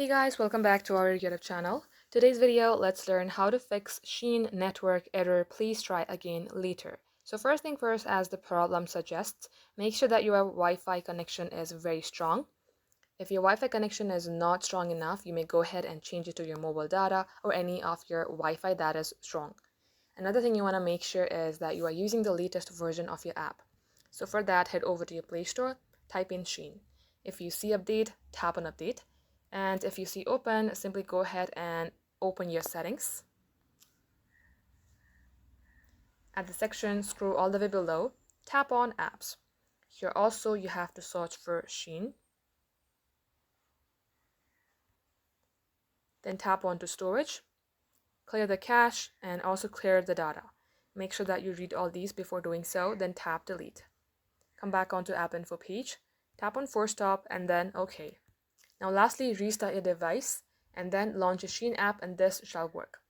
Hey guys, welcome back to our YouTube channel. Today's video, let's learn how to fix SHEIN network error. Please try again later. So first thing first, as the problem suggests, make sure that your Wi-Fi connection is very strong. If your Wi-Fi connection is not strong enough, you may go ahead and change it to your mobile data or any of your Wi-Fi that is strong. Another thing you want to make sure is that you are using the latest version of your app. So for that, head over to your Play Store, type in SHEIN. If you see update, tap on update. And if you see open, simply go ahead and open your settings. At the section, scroll all the way below, tap on apps. Here also you have to search for SHEIN. Then tap on to storage, clear the cache, and also clear the data. Make sure that you read all these before doing so, then tap delete. Come back onto app info page, tap on force stop, and then OK. Now lastly, restart your device and then launch a SHEIN app, and this shall work.